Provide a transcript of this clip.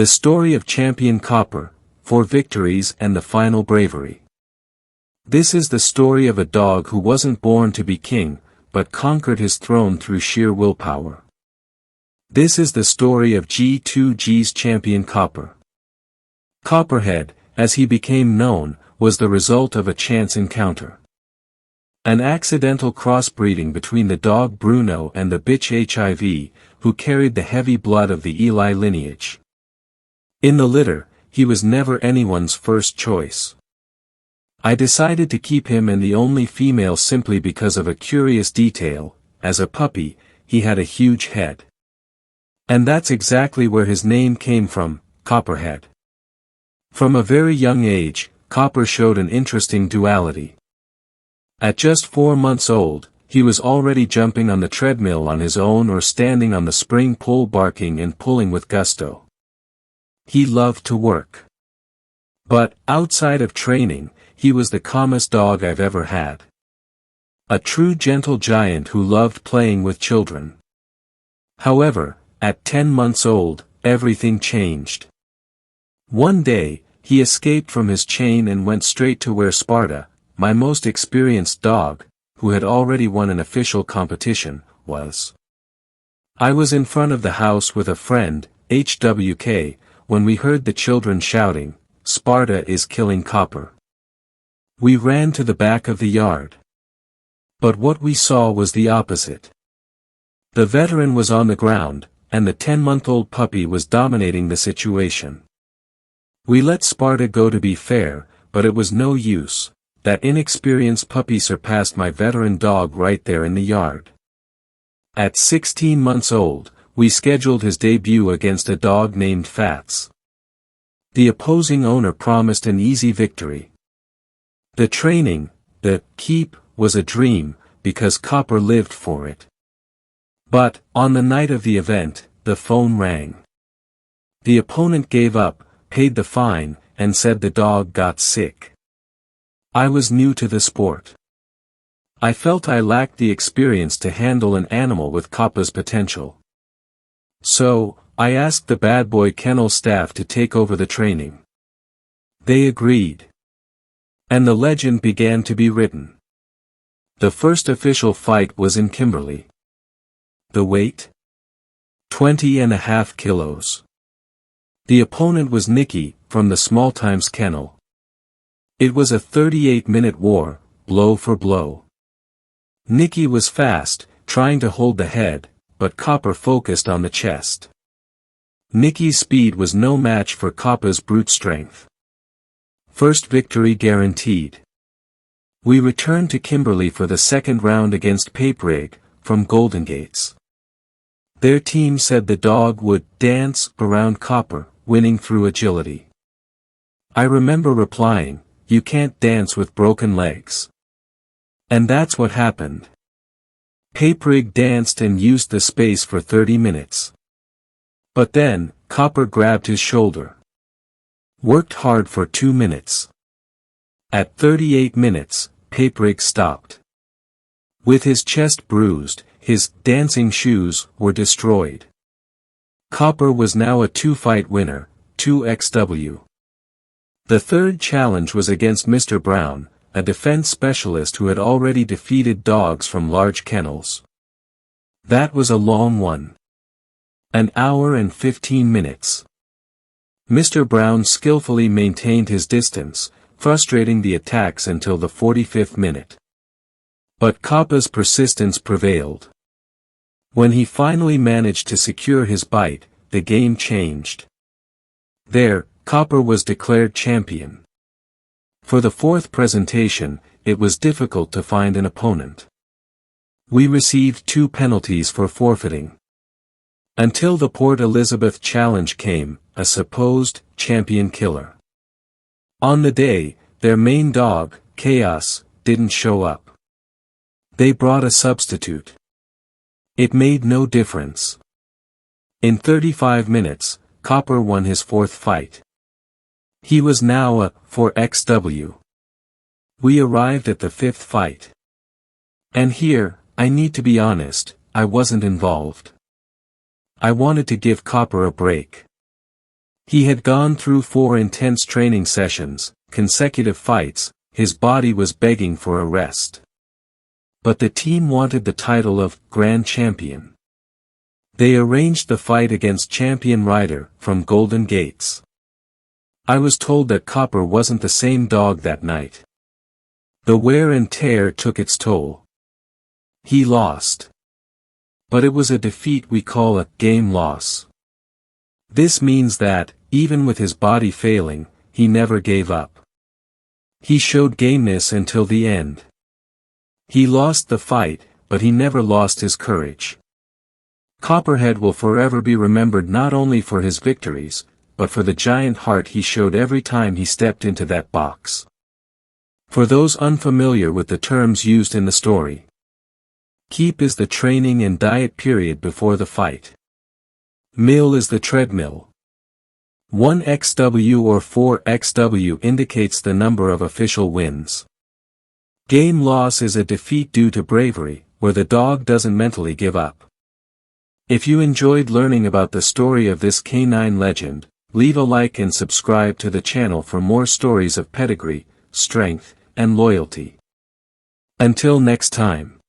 The story of champion Copper, 4 victories and the final bravery. This is the story of a dog who wasn't born to be king, but conquered his throne through sheer willpower. This is the story of G2G's champion Copper. Copperhead, as he became known, was the result of a chance encounter. An accidental crossbreeding between the dog Bruno and the bitch HIV, who carried the heavy blood of the Eli lineage. In the litter, he was never anyone's first choice. I decided to keep him and the only female simply because of a curious detail: as a puppy, he had a huge head. And that's exactly where his name came from, Copperhead. From a very young age, Copper showed an interesting duality. At just 4 months old, he was already jumping on the treadmill on his own or standing on the spring pole barking and pulling with gusto. He loved to work. But, outside of training, he was the calmest dog I've ever had. A true gentle giant who loved playing with children. However, at 10 months old, everything changed. One day, he escaped from his chain and went straight to where Sparta, my most experienced dog, who had already won an official competition, was. I was in front of the house with a friend, HWK, when we heard the children shouting, "Sparta is killing Copper." We ran to the back of the yard. But what we saw was the opposite. The veteran was on the ground, and the 10-month-old puppy was dominating the situation. We let Sparta go to be fair, but it was no use. That inexperienced puppy surpassed my veteran dog right there in the yard. At 16 months old, we scheduled his debut against a dog named Fats. The opposing owner promised an easy victory. The training, the keep, was a dream, because Copper lived for it. But, on the night of the event, the phone rang. The opponent gave up, paid the fine, and said the dog got sick. I was new to the sport. I felt I lacked the experience to handle an animal with Copper's potential. So, I asked the bad boy kennel staff to take over the training. They agreed. And the legend began to be written. The first official fight was in Kimberley. The weight? 20.5 kilos. The opponent was Nicky, from the Small Times Kennel. It was a 38-minute war, blow for blow. Nicky was fast, trying to hold the head, but Copper focused on the chest. Nicky's speed was no match for Copper's brute strength. First victory guaranteed. We returned to Kimberley for the second round against Paperig, from Golden Gates. Their team said the dog would dance around Copper, winning through agility. I remember replying, "You can't dance with broken legs." And that's what happened. Paperig danced and used the space for 30 minutes. But then, Copper grabbed his shoulder. Worked hard for 2 minutes. At 38 minutes, Paperig stopped. With his chest bruised, his dancing shoes were destroyed. Copper was now a 2-fight winner, 2xw. The third challenge was against Mr. Brown, a defense specialist who had already defeated dogs from large kennels. That was a long one. An hour and 15 minutes. Mr. Brown skillfully maintained his distance, frustrating the attacks until the 45th minute. But Copper's persistence prevailed. When he finally managed to secure his bite, the game changed. There, Copper was declared champion. For the fourth presentation, it was difficult to find an opponent. We received 2 penalties for forfeiting. Until the Port Elizabeth challenge came, a supposed champion killer. On the day, their main dog, Chaos, didn't show up. They brought a substitute. It made no difference. In 35 minutes, Copper won his 4th fight. He was now a 4xw. We arrived at the 5th fight. And here, I need to be honest, I wasn't involved. I wanted to give Copper a break. He had gone through 4 intense training sessions, consecutive fights, his body was begging for a rest. But the team wanted the title of Grand Champion. They arranged the fight against Champion Rider from Golden Gates. I was told that Copper wasn't the same dog that night. The wear and tear took its toll. He lost. But it was a defeat we call a game loss. This means that, even with his body failing, he never gave up. He showed gameness until the end. He lost the fight, but he never lost his courage. Copperhead will forever be remembered not only for his victories, but for the giant heart he showed every time he stepped into that box. For those unfamiliar with the terms used in the story, keep is the training and diet period before the fight. Mill is the treadmill. 1xw or 4xw indicates the number of official wins. Game loss is a defeat due to bravery, where the dog doesn't mentally give up. If you enjoyed learning about the story of this canine legend, leave a like and subscribe to the channel for more stories of pedigree, strength, and loyalty. Until next time.